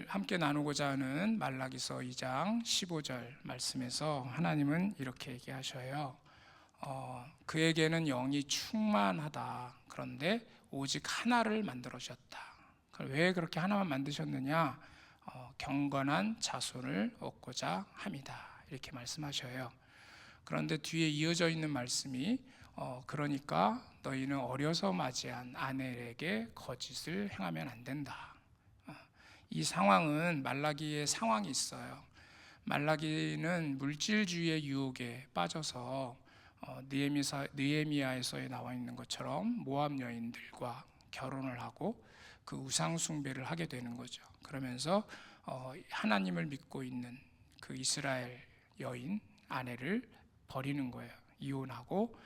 오늘 함께 나누고자 하는 말라기서 2장 15절 말씀에서 하나님은 이렇게 얘기하셔요. 그에게는 영이 충만하다. 그런데 오직 하나를 만들어주셨다. 왜 그렇게 하나만 만드셨느냐? 경건한 자손을 얻고자 함이다. 이렇게 말씀하셔요. 그런데 뒤에 이어져 있는 말씀이 그러니까 너희는 어려서 맞이한 아내에게 거짓을 행하면 안 된다. 이 상황은 말라기의 상황이 있어요. 말라기는 물질주의의 유혹에 빠져서 느헤미야에서 나와 있는 것처럼 모압 여인들과 결혼을 하고 그 우상 숭배를 하게 되는 거죠. 그러면서 하나님을 믿고 있는 그 이스라엘 여인 아내를 버리는 거예요. 이혼하고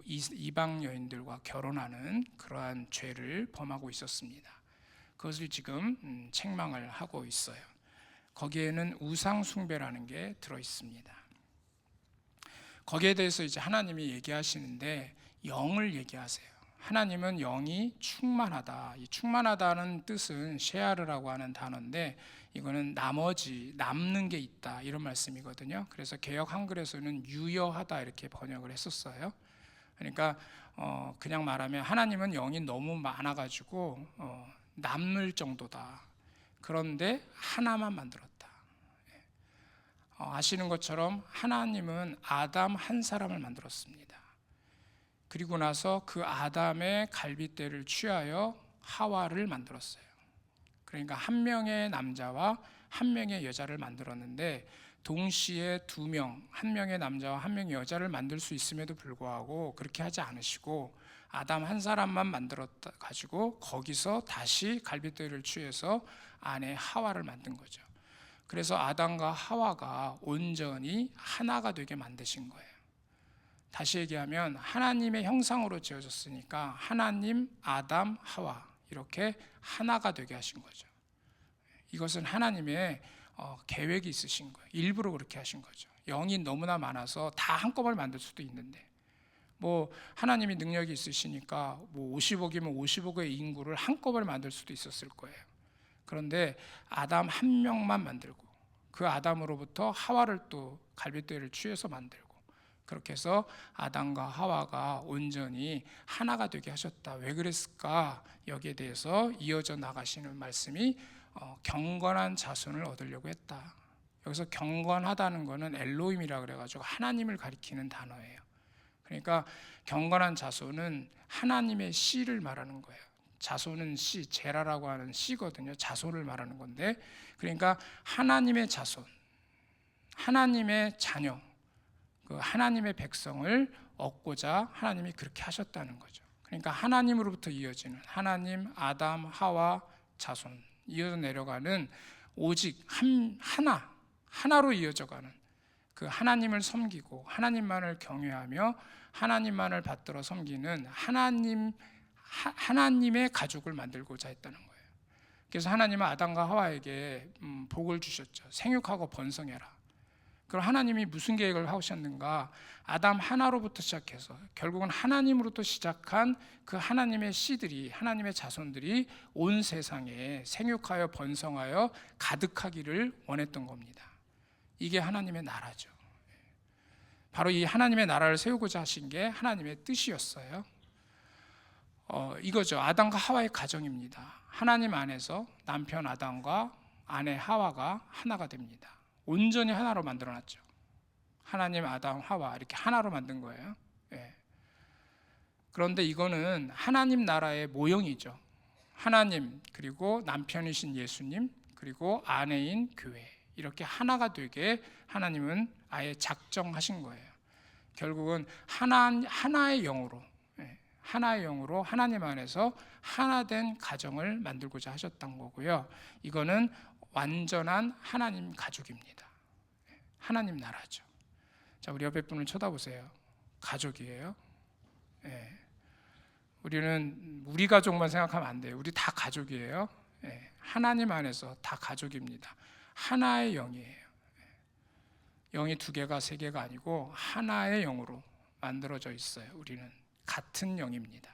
이방 여인들과 결혼하는 그러한 죄를 범하고 있었습니다. 그것을 지금 책망을 하고 있어요. 거기에는 우상 숭배라는 게 들어 있습니다. 거기에 대해서 이제 하나님이 얘기하시는데 영을 얘기하세요. 하나님은 영이 충만하다. 이 충만하다는 뜻은 셰아르라고 하는 단어인데 이거는 나머지 남는 게 있다 이런 말씀이거든요. 그래서 개역 한글에서는 유여하다 이렇게 번역을 했었어요. 그러니까 그냥 말하면 하나님은 영이 너무 많아가지고 남을 정도다. 그런데 하나만 만들었다. 아시는 것처럼 하나님은 아담 한 사람을 만들었습니다. 그리고 나서 그 아담의 갈빗대를 취하여 하와를 만들었어요. 그러니까 한 명의 남자와 한 명의 여자를 만들었는데 동시에 두 명, 한 명의 남자와 한 명의 여자를 만들 수 있음에도 불구하고 그렇게 하지 않으시고 아담 한 사람만 만들어 가지고 거기서 다시 갈빗대를 취해서 아내 하와를 만든 거죠. 그래서 아담과 하와가 온전히 하나가 되게 만드신 거예요. 다시 얘기하면 하나님의 형상으로 지어졌으니까 하나님, 아담, 하와 이렇게 하나가 되게 하신 거죠. 이것은 하나님의 계획이 있으신 거예요. 일부러 그렇게 하신 거죠. 영이 너무나 많아서 다 한꺼번에 만들 수도 있는데 하나님이 능력이 있으시니까 50억이면 50억의 인구를 한꺼번에 만들 수도 있었을 거예요. 그런데 아담 한 명만 만들고 그 아담으로부터 하와를 또 갈빗대를 취해서 만들고 그렇게 해서 아담과 하와가 온전히 하나가 되게 하셨다. 왜 그랬을까? 여기에 대해서 이어져 나가시는 말씀이 경건한 자손을 얻으려고 했다. 여기서 경건하다는 것은 엘로힘이라 그래가지고 하나님을 가리키는 단어예요. 그러니까 경건한 자손은 하나님의 씨를 말하는 거예요. 자손은 씨, 제라라고 하는 씨거든요. 자손을 말하는 건데, 그러니까 하나님의 자손, 하나님의 자녀, 그 하나님의 백성을 얻고자 하나님이 그렇게 하셨다는 거죠. 그러니까 하나님으로부터 이어지는 하나님, 아담, 하와, 자손 이어져 내려가는 오직 하나로 이어져가는 그 하나님을 섬기고 하나님만을 경외하며 하나님만을 받들어 섬기는 하나님의 가족을 만들고자 했다는 거예요. 그래서 하나님은 아담과 하와에게 복을 주셨죠. 생육하고 번성해라. 그럼 하나님이 무슨 계획을 하셨는가? 아담 하나로부터 시작해서 결국은 하나님으로부터 시작한 그 하나님의 씨들이, 하나님의 자손들이 온 세상에 생육하여 번성하여 가득하기를 원했던 겁니다. 이게 하나님의 나라죠. 바로 이 하나님의 나라를 세우고자 하신 게 하나님의 뜻이었어요. 이거죠. 아담과 하와의 가정입니다. 하나님 안에서 남편 아담과 아내 하와가 하나가 됩니다. 온전히 하나로 만들어놨죠. 하나님, 아담, 하와 이렇게 하나로 만든 거예요. 그런데 이거는 하나님 나라의 모형이죠. 하나님, 그리고 남편이신 예수님, 그리고 아내인 교회 이렇게 하나가 되게 하나님은 아예 작정하신 거예요. 결국은 하나의 영으로 하나님 안에서 하나된 가정을 만들고자 하셨던 거고요. 이거는 완전한 하나님 가족입니다. 하나님 나라죠. 자, 우리 옆에 분을 쳐다보세요. 가족이에요. 우리는 우리 가족만 생각하면 안 돼요. 우리 다 가족이에요. 하나님 안에서 다 가족입니다. 하나의 영이에요. 영이 두 개가 세 개가 아니고 하나의 영으로 만들어져 있어요. 우리는 같은 영입니다.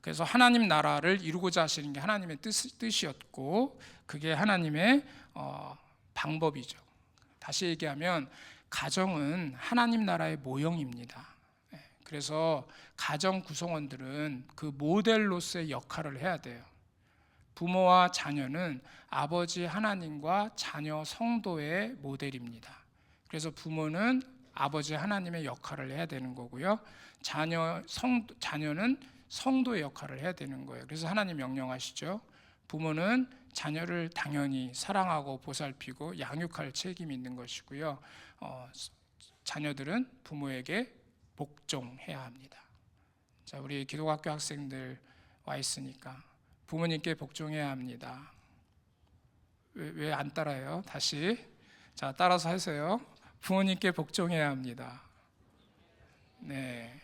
그래서 하나님 나라를 이루고자 하시는 게 하나님의 뜻이었고 그게 하나님의 방법이죠. 다시 얘기하면 가정은 하나님 나라의 모형입니다. 그래서 가정 구성원들은 그 모델로서의 역할을 해야 돼요. 부모와 자녀는 아버지 하나님과 자녀 성도의 모델입니다. 그래서 부모는 아버지 하나님의 역할을 해야 되는 거고요. 자녀는 성도의 역할을 해야 되는 거예요. 그래서 하나님 명령하시죠. 부모는 자녀를 당연히 사랑하고 보살피고 양육할 책임이 있는 것이고요. 자녀들은 부모에게 복종해야 합니다. 자, 우리 기독학교 학생들 와 있으니까 부모님께 복종해야 합니다. 왜 안 따라요? 다시. 자, 따라서 하세요. 부모님께 복종해야 합니다. 네.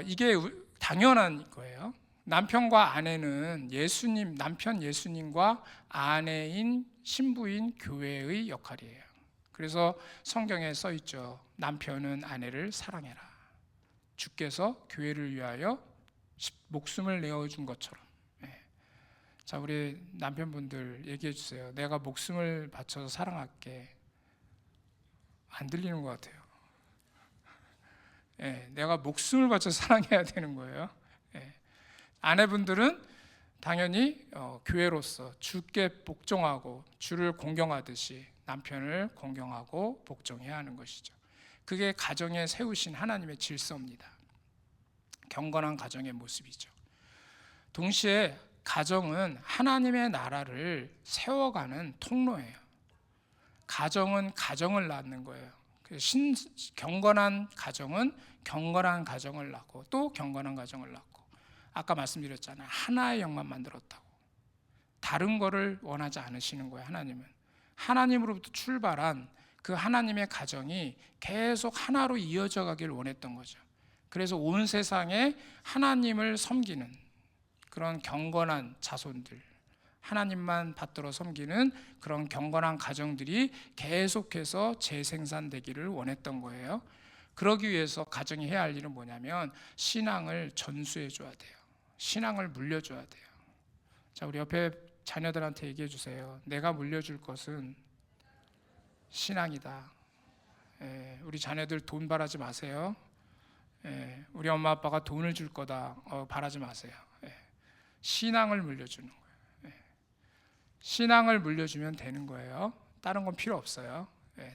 이게 당연한 거예요. 남편과 아내는 남편 예수님과 아내인 신부인 교회의 역할이에요. 그래서 성경에 써 있죠. 남편은 아내를 사랑해라. 주께서 교회를 위하여 목숨을 내어준 것처럼. 자, 우리 남편분들 얘기해 주세요. 내가 목숨을 바쳐서 사랑할게. 안 들리는 것 같아요. 내가 목숨을 바쳐서 사랑해야 되는 거예요. 아내분들은 당연히 교회로서 주께 복종하고 주를 공경하듯이 남편을 공경하고 복종해야 하는 것이죠. 그게 가정에 세우신 하나님의 질서입니다. 경건한 가정의 모습이죠. 동시에 가정은 하나님의 나라를 세워가는 통로예요. 가정은 가정을 낳는 거예요. 경건한 가정은 경건한 가정을 낳고 또 경건한 가정을 낳고, 아까 말씀드렸잖아요. 하나의 영만 만들었다고. 다른 거를 원하지 않으시는 거예요. 하나님은 하나님으로부터 출발한 그 하나님의 가정이 계속 하나로 이어져 가길 원했던 거죠. 그래서 온 세상에 하나님을 섬기는 그런 경건한 자손들, 하나님만 받들어 섬기는 그런 경건한 가정들이 계속해서 재생산되기를 원했던 거예요. 그러기 위해서 가정이 해야 할 일은 뭐냐면 신앙을 전수해 줘야 돼요. 신앙을 물려줘야 돼요. 자, 우리 옆에 자녀들한테 얘기해 주세요. 내가 물려줄 것은 신앙이다. 우리 자녀들 돈 바라지 마세요. 우리 엄마 아빠가 돈을 줄 거다 바라지 마세요. 신앙을 물려주는 거예요. 신앙을 물려주면 되는 거예요. 다른 건 필요 없어요.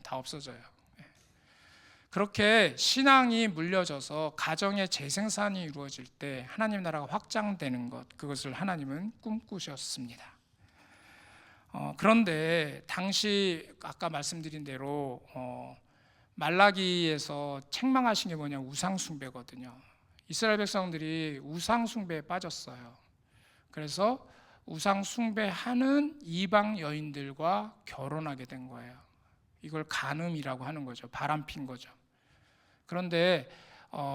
다 없어져요. 그렇게 신앙이 물려져서 가정의 재생산이 이루어질 때 하나님 나라가 확장되는 것, 그것을 하나님은 꿈꾸셨습니다. 그런데 당시 아까 말씀드린 대로 말라기에서 책망하신 게 뭐냐, 우상 숭배거든요. 이스라엘 백성들이 우상 숭배에 빠졌어요. 그래서 우상 숭배하는 이방 여인들과 결혼하게 된 거예요. 이걸 간음이라고 하는 거죠. 바람핀 거죠. 그런데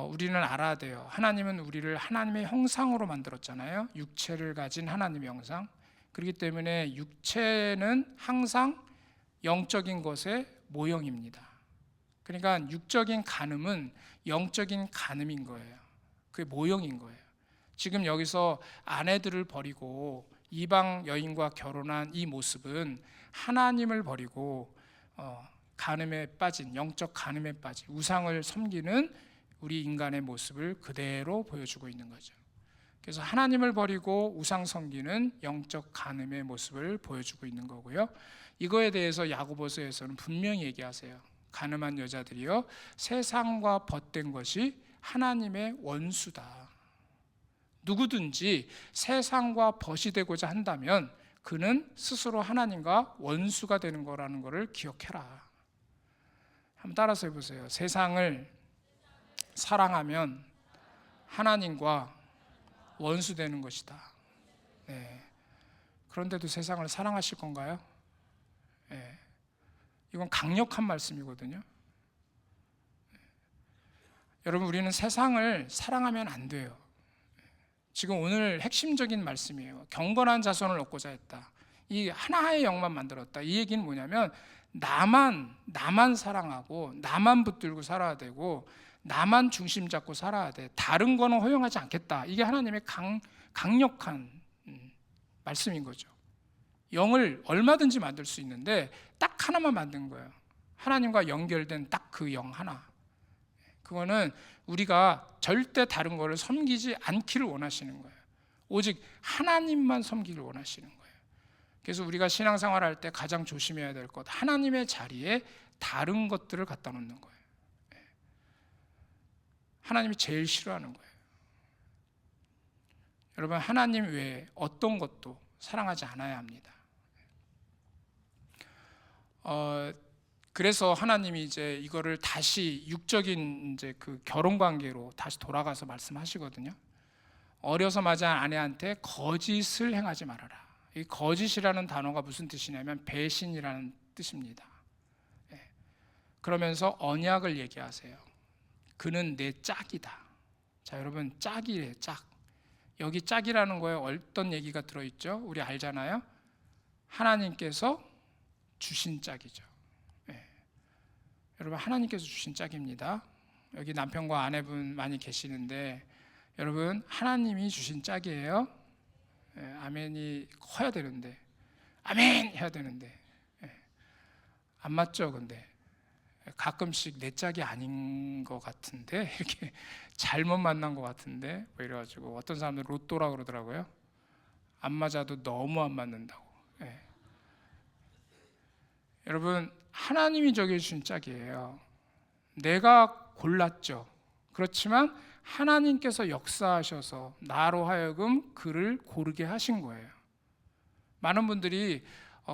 우리는 알아야 돼요. 하나님은 우리를 하나님의 형상으로 만들었잖아요. 육체를 가진 하나님의 형상. 그렇기 때문에 육체는 항상 영적인 것의 모형입니다. 그러니까 육적인 간음은 영적인 간음인 거예요. 그게 모형인 거예요. 지금 여기서 아내들을 버리고 이방 여인과 결혼한 이 모습은 하나님을 버리고 간음에 빠진, 영적 간음에 빠진 우상을 섬기는 우리 인간의 모습을 그대로 보여주고 있는 거죠. 그래서 하나님을 버리고 우상 섬기는 영적 간음의 모습을 보여주고 있는 거고요. 이거에 대해서 야고보서에서는 분명히 얘기하세요. 간음한 여자들이요, 세상과 벗된 것이 하나님의 원수다. 누구든지 세상과 벗이 되고자 한다면 그는 스스로 하나님과 원수가 되는 거라는 것을 기억해라. 한번 따라서 해보세요. 세상을 사랑하면 하나님과 원수 되는 것이다. 그런데도 세상을 사랑하실 건가요? 이건 강력한 말씀이거든요. 여러분, 우리는 세상을 사랑하면 안 돼요. 지금 오늘 핵심적인 말씀이에요. 경건한 자손을 얻고자 했다. 이 하나의 영만 만들었다. 이 얘기는 뭐냐면 나만 사랑하고 나만 붙들고 살아야 되고 나만 중심 잡고 살아야 돼. 다른 거는 허용하지 않겠다. 이게 하나님의 강력한 말씀인 거죠. 영을 얼마든지 만들 수 있는데 딱 하나만 만든 거예요. 하나님과 연결된 딱 그 영 하나. 그거는 우리가 절대 다른 거를 섬기지 않기를 원하시는 거예요. 오직 하나님만 섬기기를 원하시는 거예요. 그래서 우리가 신앙생활할 때 가장 조심해야 될 것, 하나님의 자리에 다른 것들을 갖다 놓는 거예요. 하나님이 제일 싫어하는 거예요. 여러분, 하나님 외에 어떤 것도 사랑하지 않아야 합니다. 그래서 하나님이 이제 이거를 다시 육적인 이제 그 결혼 관계로 다시 돌아가서 말씀하시거든요. 어려서 맞은 아내한테 거짓을 행하지 말아라. 이 거짓이라는 단어가 무슨 뜻이냐면 배신이라는 뜻입니다. 그러면서 언약을 얘기하세요. 그는 내 짝이다. 자, 여러분, 짝이래요. 짝. 여기 짝이라는 거에 어떤 얘기가 들어있죠? 우리 알잖아요. 하나님께서 주신 짝이죠. 여러분, 하나님께서 주신 짝입니다. 여기 남편과 아내분 많이 계시는데 여러분, 하나님이 주신 짝이에요. 아멘이 커야 되는데, 아멘 해야 되는데 안 맞죠? 근데 가끔씩 내 짝이 아닌 것 같은데, 이렇게 잘못 만난 것 같은데 뭐 이래가지고 어떤 사람들 로또라 그러더라고요. 안 맞아도 너무 안 맞는다고. 여러분, 하나님이 정해주신 짝이에요. 내가 골랐죠. 그렇지만 하나님께서 역사하셔서 나로 하여금 그를 고르게 하신 거예요. 많은 분들이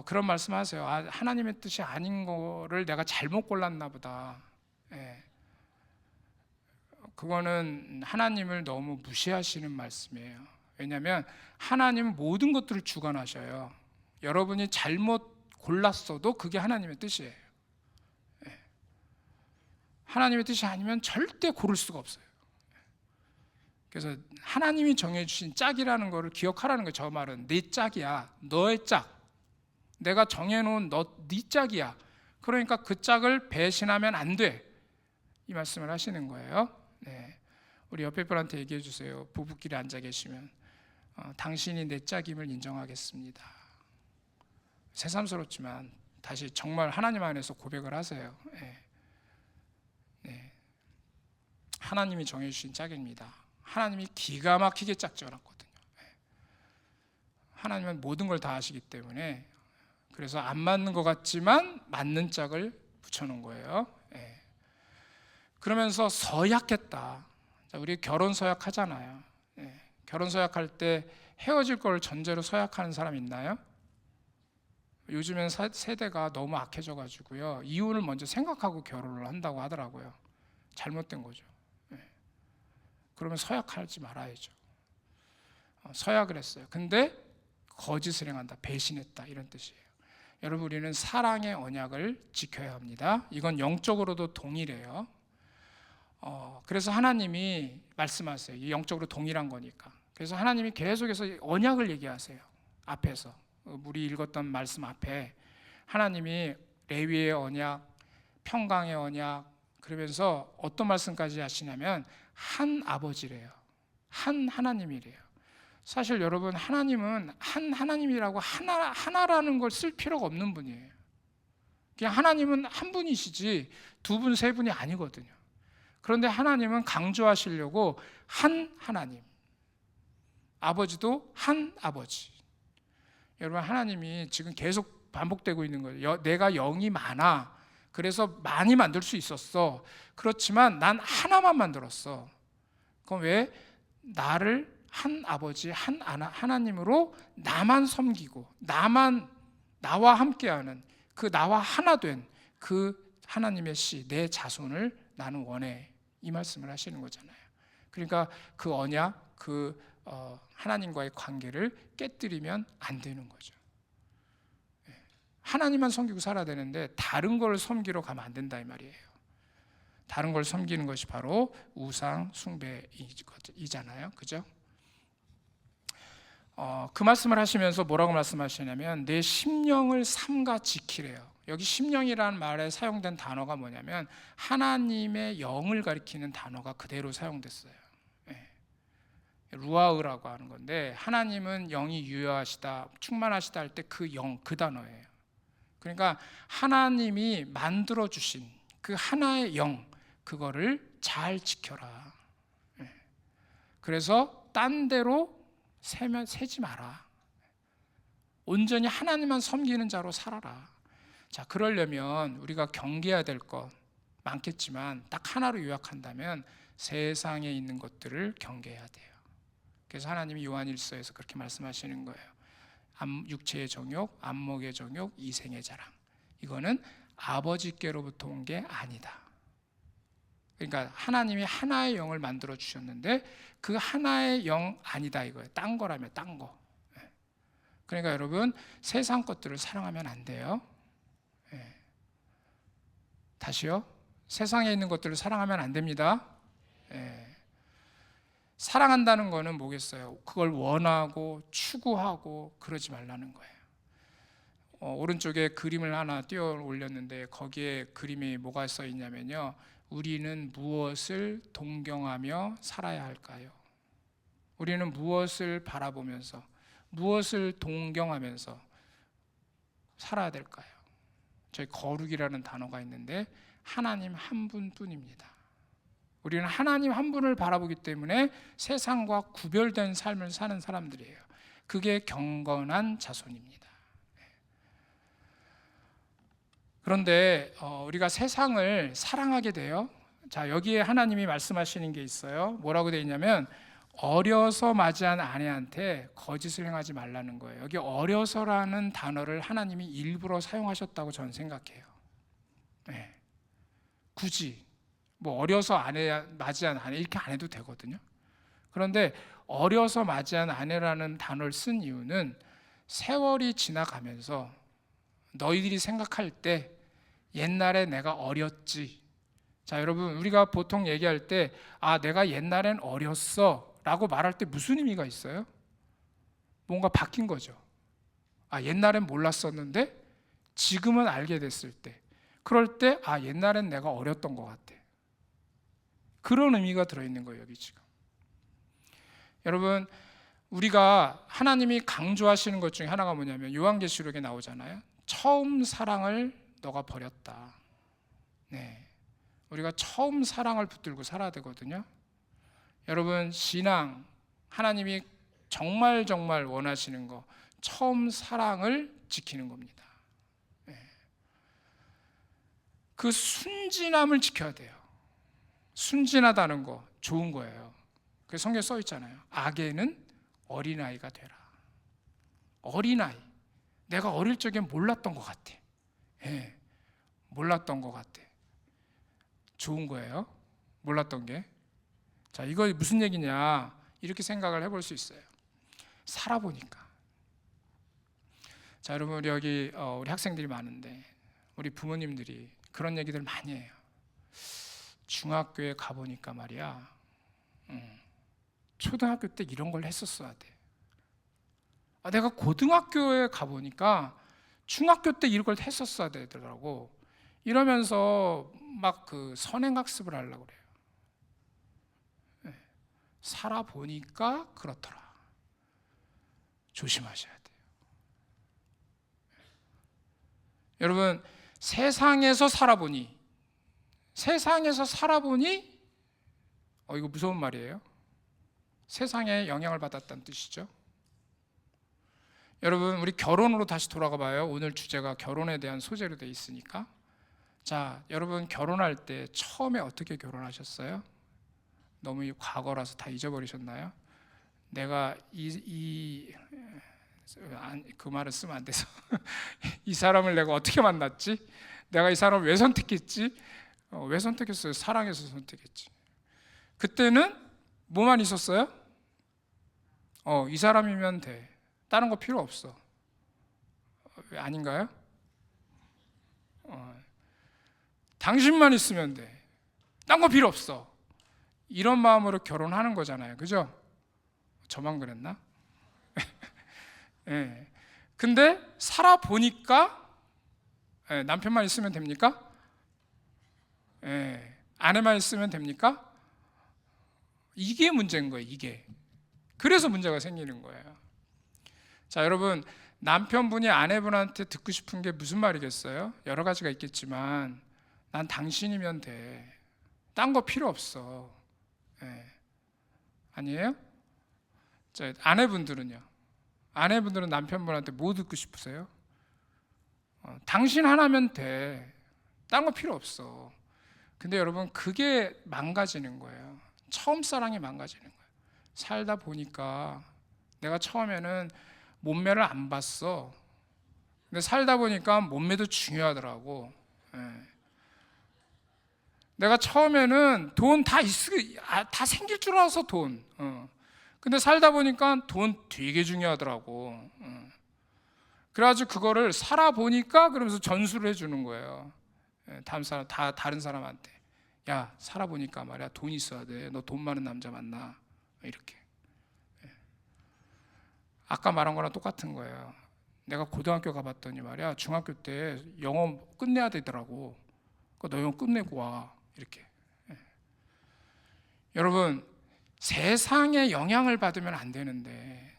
그런 말씀하세요. 하나님의 뜻이 아닌 거를 내가 잘못 골랐나 보다. 그거는 하나님을 너무 무시하시는 말씀이에요. 왜냐하면 하나님은 모든 것들을 주관하셔요. 여러분이 잘못 골랐어도 그게 하나님의 뜻이에요. 하나님의 뜻이 아니면 절대 고를 수가 없어요. 그래서 하나님이 정해주신 짝이라는 거를 기억하라는 거예요. 저 말은 네 짝이야. 너의 짝. 내가 정해놓은 네 짝이야. 그러니까 그 짝을 배신하면 안 돼. 이 말씀을 하시는 거예요. 우리 옆에 분한테 얘기해 주세요. 부부끼리 앉아 계시면 당신이 내 짝임을 인정하겠습니다. 새삼스럽지만 다시 정말 하나님 안에서 고백을 하세요. 하나님이 정해주신 짝입니다. 하나님이 기가 막히게 짝지어놨거든요. 하나님은 모든 걸 다 아시기 때문에, 그래서 안 맞는 것 같지만 맞는 짝을 붙여놓은 거예요. 그러면서 서약했다. 우리 결혼 서약하잖아요. 결혼 서약할 때 헤어질 걸 전제로 서약하는 사람 있나요? 요즘엔 세대가 너무 악해져 가지고요, 이혼을 먼저 생각하고 결혼을 한다고 하더라고요. 잘못된 거죠. 그러면 서약하지 말아야죠. 서약을 했어요. 근데 거짓을 행한다, 배신했다, 이런 뜻이에요. 여러분, 우리는 사랑의 언약을 지켜야 합니다. 이건 영적으로도 동일해요. 그래서 하나님이 말씀하세요. 영적으로 동일한 거니까. 그래서 하나님이 계속해서 언약을 얘기하세요. 앞에서 우리 읽었던 말씀 앞에 하나님이 레위의 언약, 평강의 언약, 그러면서 어떤 말씀까지 하시냐면 한 아버지래요. 한 하나님이래요. 사실 여러분, 하나님은 한 하나님이라고 하나라는 걸 쓸 필요가 없는 분이에요. 그냥 하나님은 한 분이시지 두 분, 세 분이 아니거든요. 그런데 하나님은 강조하시려고 한 하나님, 아버지도 한 아버지. 여러분, 하나님이 지금 계속 반복되고 있는 거예요. 내가 영이 많아. 그래서 많이 만들 수 있었어. 그렇지만 난 하나만 만들었어. 그럼 왜? 나를 한 아버지, 한 하나님으로 나만 섬기고 나와 함께하는 그 나와 하나 된 그 하나님의 씨, 내 자손을 나는 원해. 이 말씀을 하시는 거잖아요. 그러니까 그 언약, 하나님과의 관계를 깨뜨리면 안 되는 거죠. 하나님만 섬기고 살아야 되는데 다른 걸 섬기러 가면 안 된다, 이 말이에요. 다른 걸 섬기는 것이 바로 우상 숭배이잖아요. 그죠? 그 말씀을 하시면서 뭐라고 말씀하시냐면 내 심령을 삼가 지키래요. 여기 심령이라는 말에 사용된 단어가 뭐냐면 하나님의 영을 가리키는 단어가 그대로 사용됐어요. 루아흐라고 하는 건데, 하나님은 영이 유효하시다, 충만하시다 할 때 그 영, 그 단어예요. 그러니까 하나님이 만들어 주신 그 하나의 영, 그거를 잘 지켜라. 그래서 딴 데로 새지 마라. 온전히 하나님만 섬기는 자로 살아라. 자, 그러려면 우리가 경계해야 될 것 많겠지만 딱 하나로 요약한다면 세상에 있는 것들을 경계해야 돼요. 그래서 하나님이 요한일서에서 그렇게 말씀하시는 거예요. 육체의 정욕, 안목의 정욕, 이생의 자랑. 이거는 아버지께로부터 온 게 아니다. 그러니까 하나님이 하나의 영을 만들어 주셨는데 그 하나의 영 아니다 이거예요. 딴 거라면 딴 거. 그러니까 여러분, 세상 것들을 사랑하면 안 돼요. 다시요. 세상에 있는 것들을 사랑하면 안 됩니다. 사랑한다는 거는 뭐겠어요? 그걸 원하고 추구하고 그러지 말라는 거예요. 오른쪽에 그림을 하나 띄워 올렸는데 거기에 그림이 뭐가 써 있냐면요, 우리는 무엇을 동경하며 살아야 할까요? 우리는 무엇을 바라보면서, 무엇을 동경하면서 살아야 될까요? 저희 거룩이라는 단어가 있는데 하나님 한 분뿐입니다. 우리는 하나님 한 분을 바라보기 때문에 세상과 구별된 삶을 사는 사람들이에요. 그게 경건한 자손입니다. 그런데 우리가 세상을 사랑하게 돼요. 자, 여기에 하나님이 말씀하시는 게 있어요. 뭐라고 되어 있냐면 어려서 맞이한 아내한테 거짓을 행하지 말라는 거예요. 여기 어려서라는 단어를 하나님이 일부러 사용하셨다고 저는 생각해요. 굳이 뭐 어려서 맞이한 아내 이렇게 안 해도 되거든요. 그런데 어려서 맞이한 아내라는 단어를 쓴 이유는 세월이 지나가면서 너희들이 생각할 때 옛날에 내가 어렸지. 자, 여러분, 우리가 보통 얘기할 때 내가 옛날엔 어렸어 라고 말할 때 무슨 의미가 있어요? 뭔가 바뀐 거죠. 옛날엔 몰랐었는데 지금은 알게 됐을 때, 그럴 때 옛날엔 내가 어렸던 것 같아. 그런 의미가 들어있는 거예요, 여기 지금. 여러분, 우리가 하나님이 강조하시는 것 중에 하나가 뭐냐면 요한계시록에 나오잖아요. 처음 사랑을 너가 버렸다. 우리가 처음 사랑을 붙들고 살아야 되거든요. 여러분, 신앙, 하나님이 정말 원하시는 거, 처음 사랑을 지키는 겁니다. 그 순진함을 지켜야 돼요. 순진하다는 거 좋은 거예요. 그 성경에 써 있잖아요. 악에는 어린아이가 되라. 어린아이. 내가 어릴 적에 몰랐던 것 같아. 몰랐던 것 같아. 좋은 거예요. 몰랐던 게. 자, 이거 무슨 얘기냐, 이렇게 생각을 해볼 수 있어요. 살아보니까. 자, 여러분, 여기 우리 학생들이 많은데 우리 부모님들이 그런 얘기들 많이 해요. 중학교에 가보니까 말이야, 초등학교 때 이런 걸 했었어야 돼. 내가 고등학교에 가보니까 중학교 때 이런 걸 했었어야 되더라고. 이러면서 막 그 선행학습을 하려고 그래요. 살아보니까 그렇더라. 조심하셔야 돼요. 여러분, 세상에서 살아보니 이거 무서운 말이에요. 세상에 영향을 받았다는 뜻이죠. 여러분, 우리 결혼으로 다시 돌아가 봐요. 오늘 주제가 결혼에 대한 소재로 되어 있으니까. 자, 여러분, 결혼할 때 처음에 어떻게 결혼하셨어요? 너무 과거라서 다 잊어버리셨나요? 내가 그 말을 쓰면 안 돼서 이 사람을 내가 어떻게 만났지? 내가 이 사람을 왜 선택했지? 왜 선택했어요? 사랑해서 선택했지. 그때는 뭐만 있었어요? 이 사람이면 돼. 다른 거 필요 없어. 아닌가요? 당신만 있으면 돼. 딴 거 필요 없어. 이런 마음으로 결혼하는 거잖아요. 그죠? 저만 그랬나? 근데 살아보니까 남편만 있으면 됩니까? 아내만 있으면 됩니까? 이게 문제인 거예요. 이게. 그래서 문제가 생기는 거예요. 자, 여러분, 남편분이 아내분한테 듣고 싶은 게 무슨 말이겠어요? 여러 가지가 있겠지만 난 당신이면 돼. 딴 거 필요 없어. 아니에요? 자, 아내분들은요? 아내분들은 남편분한테 뭐 듣고 싶으세요? 당신 하나면 돼. 딴 거 필요 없어. 근데 여러분, 그게 망가지는 거예요. 처음 사랑이 망가지는 거예요. 살다 보니까 내가 처음에는 몸매를 안 봤어. 근데 살다 보니까 몸매도 중요하더라고. 내가 처음에는 돈 다 생길 줄 알아서 돈. 근데 살다 보니까 돈 되게 중요하더라고. 그래가지고 그거를 살아보니까 그러면서 전수를 해주는 거예요. 다른 사람한테. 야, 살아보니까 말이야, 돈 있어야 돼. 너 돈 많은 남자 만나. 이렇게. 아까 말한 거랑 똑같은 거예요. 내가 고등학교 가봤더니 말이야, 중학교 때 영어 끝내야 되더라고. 너 영어 끝내고 와. 이렇게. 여러분, 세상의 영향을 받으면 안 되는데,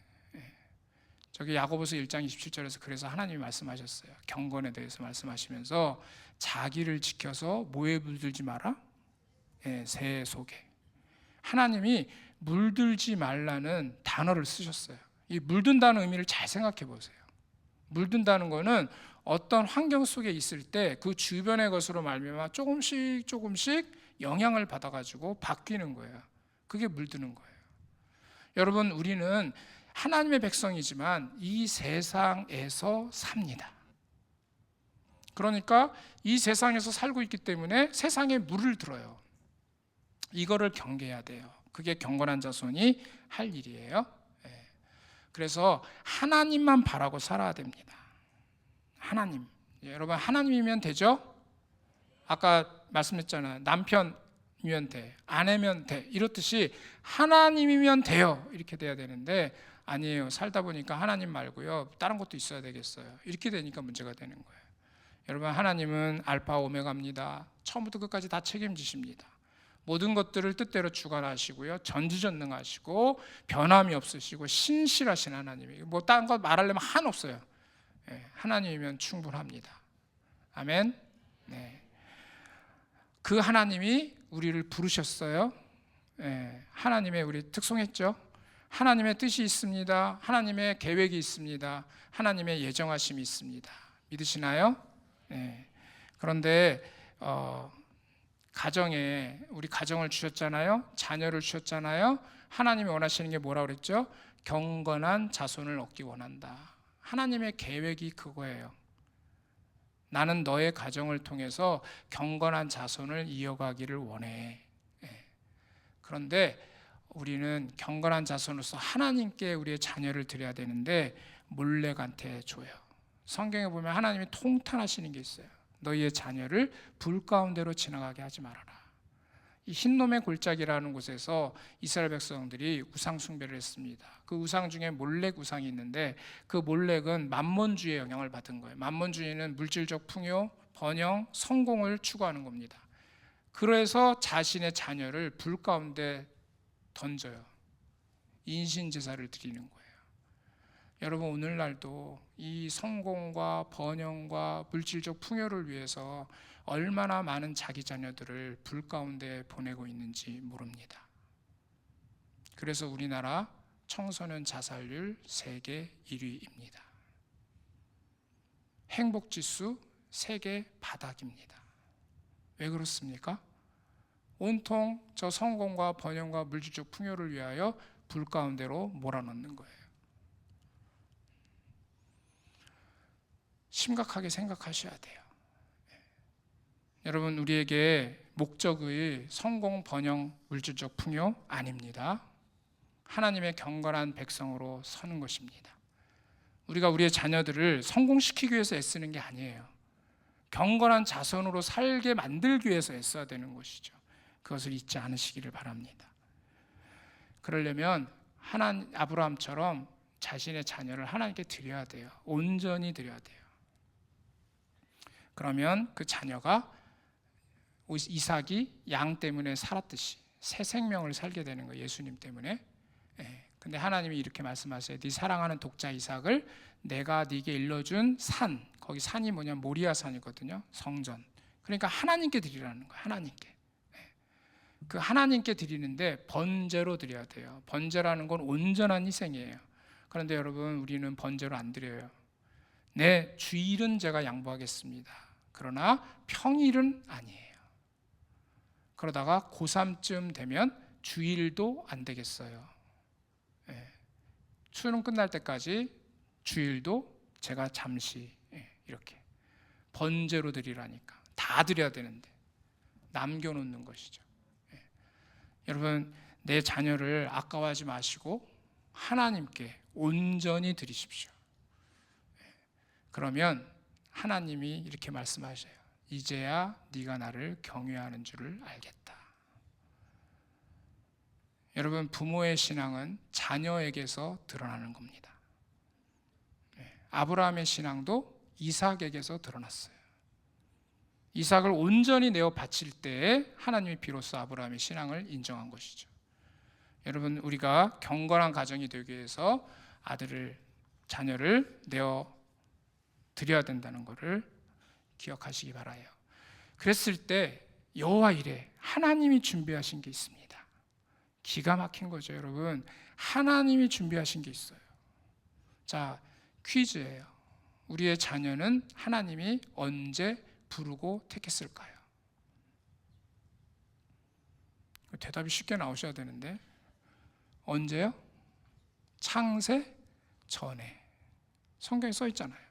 저기 야고보서 1장 27절에서 그래서 하나님이 말씀하셨어요. 경건에 대해서 말씀하시면서 자기를 지켜서 뭐에 물들지 마라? 새 속에. 하나님이 물들지 말라는 단어를 쓰셨어요. 이 물든다는 의미를 잘 생각해 보세요. 물든다는 거는 어떤 환경 속에 있을 때 그 주변의 것으로 말미암아 조금씩 영향을 받아가지고 바뀌는 거예요. 그게 물드는 거예요. 여러분, 우리는 하나님의 백성이지만 이 세상에서 삽니다. 그러니까 이 세상에서 살고 있기 때문에 세상에 물을 들어요. 이거를 경계해야 돼요. 그게 경건한 자손이 할 일이에요. 그래서 하나님만 바라고 살아야 됩니다. 하나님. 여러분, 하나님이면 되죠? 아까 말씀했잖아요. 남편이면 돼, 아내면 돼, 이렇듯이 하나님이면 돼요. 이렇게 돼야 되는데 아니에요. 살다 보니까 하나님 말고요, 다른 것도 있어야 되겠어요. 이렇게 되니까 문제가 되는 거예요. 여러분, 하나님은 알파 오메가입니다. 처음부터 끝까지 다 책임지십니다. 모든 것들을 뜻대로 주관하시고요, 전지전능하시고 변함이 없으시고 신실하신 하나님이에요. 뭐 다른 거 말하려면 한 없어요. 하나님이면 충분합니다. 아멘. 네. 그 하나님이 우리를 부르셨어요. 하나님의 우리 특송했죠. 하나님의 뜻이 있습니다. 하나님의 계획이 있습니다. 하나님의 예정하심이 있습니다. 믿으시나요? 그런데 가정에 우리 가정을 주셨잖아요. 자녀를 주셨잖아요. 하나님이 원하시는 게 뭐라고 그랬죠? 경건한 자손을 얻기 원한다. 하나님의 계획이 그거예요. 나는 너의 가정을 통해서 경건한 자손을 이어가기를 원해. 그런데 우리는 경건한 자손으로서 하나님께 우리의 자녀를 드려야 되는데 몰래간테 줘요. 성경에 보면 하나님이 통탄하시는 게 있어요. 너희의 자녀를 불 가운데로 지나가게 하지 말아라. 이 흰놈의 골짜기라는 곳에서 이스라엘 백성들이 우상 숭배를 했습니다. 그 우상 중에 몰렉 우상이 있는데 그 몰렉은 만몬주의의 영향을 받은 거예요. 만몬주의는 물질적 풍요, 번영, 성공을 추구하는 겁니다. 그래서 자신의 자녀를 불 가운데 던져요. 인신제사를 드리는 거예요. 여러분, 오늘날도 이 성공과 번영과 물질적 풍요를 위해서 얼마나 많은 자기 자녀들을 불 가운데 보내고 있는지 모릅니다. 그래서 우리나라 청소년 자살률 세계 1위입니다. 행복지수 세계 바닥입니다. 왜 그렇습니까? 온통 저 성공과 번영과 물질적 풍요를 위하여 불 가운데로 몰아넣는 거예요. 심각하게 생각하셔야 돼요. 여러분, 우리에게 목적의 성공, 번영, 물질적 풍요 아닙니다. 하나님의 경건한 백성으로 서는 것입니다. 우리가 우리의 자녀들을 성공시키기 위해서 애쓰는 게 아니에요. 경건한 자손으로 살게 만들기 위해서 애써야 되는 것이죠. 그것을 잊지 않으시기를 바랍니다. 그러려면 아브라함처럼 자신의 자녀를 하나님께 드려야 돼요. 온전히 드려야 돼요. 그러면 그 자녀가 이삭이 양 때문에 살았듯이 새 생명을 살게 되는 거예요. 예수님 때문에. 근데 하나님이 이렇게 말씀하세요. 네 사랑하는 독자 이삭을 내가 네게 일러준 산, 거기 산이 뭐냐, 모리아 산이거든요. 성전. 그러니까 하나님께 드리라는 거예요. 하나님께. 그 하나님께 드리는데 번제로 드려야 돼요. 번제라는 건 온전한 희생이에요. 그런데 여러분, 우리는 번제로 안 드려요. 네, 주일은 제가 양보하겠습니다. 그러나 평일은 아니에요. 그러다가 고3쯤 되면 주일도 안 되겠어요. 수능 끝날 때까지 주일도 제가 잠시 이렇게 번제로 드리라니까. 다 드려야 되는데 남겨놓는 것이죠. 여러분, 내 자녀를 아까워하지 마시고 하나님께 온전히 드리십시오. 그러면 하나님이 이렇게 말씀하셔요. 이제야 네가 나를 경외하는 줄을 알겠다. 여러분, 부모의 신앙은 자녀에게서 드러나는 겁니다. 아브라함의 신앙도 이삭에게서 드러났어요. 이삭을 온전히 내어 바칠 때에 하나님이 비로소 아브라함의 신앙을 인정한 것이죠. 여러분, 우리가 경건한 가정이 되기 위해서 자녀를 내어 드려야 된다는 것을 기억하시기 바라요. 그랬을 때 여호와 이레, 하나님이 준비하신 게 있습니다. 기가 막힌 거죠, 여러분. 하나님이 준비하신 게 있어요. 자, 퀴즈예요. 우리의 자녀는 하나님이 언제 부르고 택했을까요? 대답이 쉽게 나오셔야 되는데 언제요? 창세 전에. 성경에 써 있잖아요.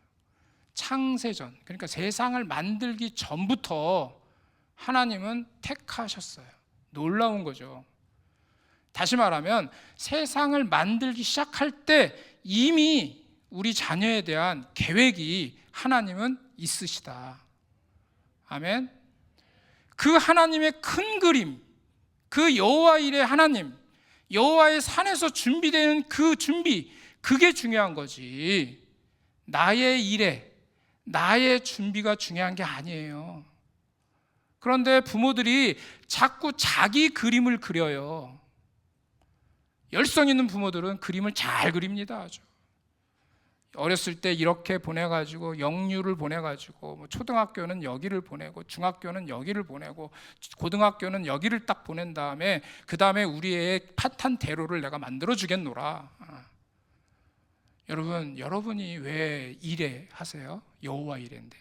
창세 전, 그러니까 세상을 만들기 전부터 하나님은 택하셨어요. 놀라운 거죠. 다시 말하면 세상을 만들기 시작할 때 이미 우리 자녀에 대한 계획이 하나님은 있으시다. 아멘. 그 하나님의 큰 그림, 그 여호와 일의 하나님, 여호와의 산에서 준비되는 그 준비, 그게 중요한 거지. 나의 일에, 나의 준비가 중요한 게 아니에요. 그런데 부모들이 자꾸 자기 그림을 그려요. 열성 있는 부모들은 그림을 잘 그립니다. 아주. 어렸을 때 이렇게 보내가지고 영유를 보내가지고 뭐 초등학교는 여기를 보내고 중학교는 여기를 보내고 고등학교는 여기를 딱 보낸 다음에 그 다음에 우리 애의 팥한 대로를 내가 만들어 주겠노라. 여러분이 왜 이래 하세요? 여호와 이래인데,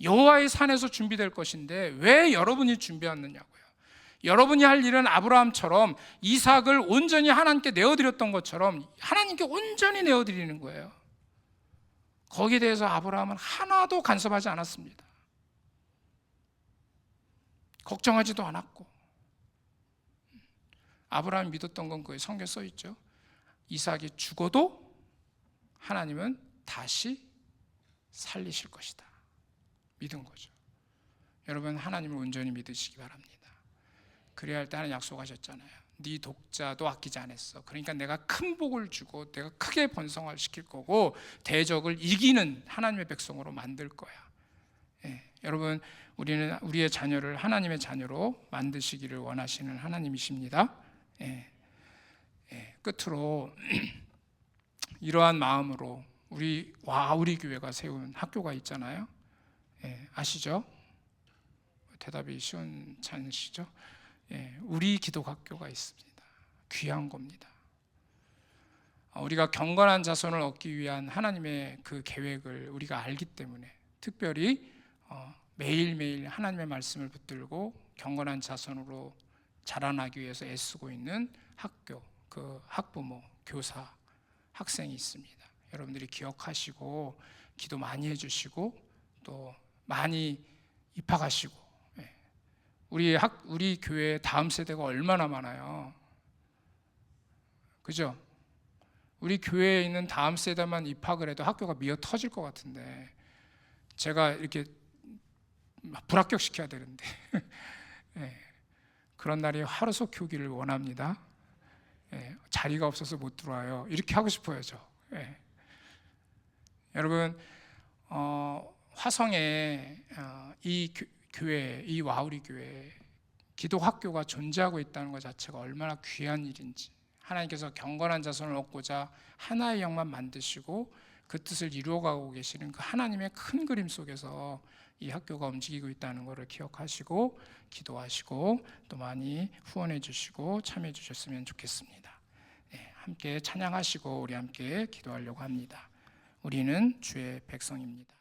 여호와의 산에서 준비될 것인데 왜 여러분이 준비하느냐고요. 여러분이 할 일은 아브라함처럼 이삭을 온전히 하나님께 내어드렸던 것처럼 하나님께 온전히 내어드리는 거예요. 거기에 대해서 아브라함은 하나도 간섭하지 않았습니다. 걱정하지도 않았고. 아브라함이 믿었던 건 거기에 성경에 써 있죠. 이삭이 죽어도 하나님은 다시 살리실 것이다. 믿은 거죠. 여러분, 하나님을 온전히 믿으시기 바랍니다. 그래야 할 때 하나님 약속하셨잖아요. 네 독자도 아끼지 않았어. 그러니까 내가 큰 복을 주고 내가 크게 번성을 시킬 거고 대적을 이기는 하나님의 백성으로 만들 거야. 여러분, 우리는 우리의 자녀를 하나님의 자녀로 만드시기를 원하시는 하나님이십니다. 끝으로 이러한 마음으로 우리 교회가 세운 학교가 있잖아요. 아시죠? 대답이 시원치 않으시죠? 우리 기독학교가 있습니다. 귀한 겁니다. 우리가 경건한 자손을 얻기 위한 하나님의 그 계획을 우리가 알기 때문에 특별히 매일매일 하나님의 말씀을 붙들고 경건한 자손으로 자라나기 위해서 애쓰고 있는 학교, 그 학부모, 교사, 학생이 있습니다. 여러분들이 기억하시고 기도 많이 해주시고 또 많이 입학하시고. 우리 교회 다음 세대가 얼마나 많아요. 그죠? 우리 교회에 있는 다음 세대만 입학을 해도 학교가 미어 터질 것 같은데 제가 이렇게 불합격시켜야 되는데 그런 날이 하루속히 오기를 원합니다. 자리가 없어서 못 들어와요. 이렇게 하고 싶어요, 저. 여러분, 화성에 이 교회, 이 와우리 교회 기도 학교가 존재하고 있다는 것 자체가 얼마나 귀한 일인지, 하나님께서 경건한 자손을 얻고자 하나의 영만 만드시고 그 뜻을 이루어가고 계시는 그 하나님의 큰 그림 속에서 이 학교가 움직이고 있다는 것을 기억하시고 기도하시고 또 많이 후원해 주시고 참여해 주셨으면 좋겠습니다. 네, 함께 찬양하시고 우리 함께 기도하려고 합니다. 우리는 주의 백성입니다.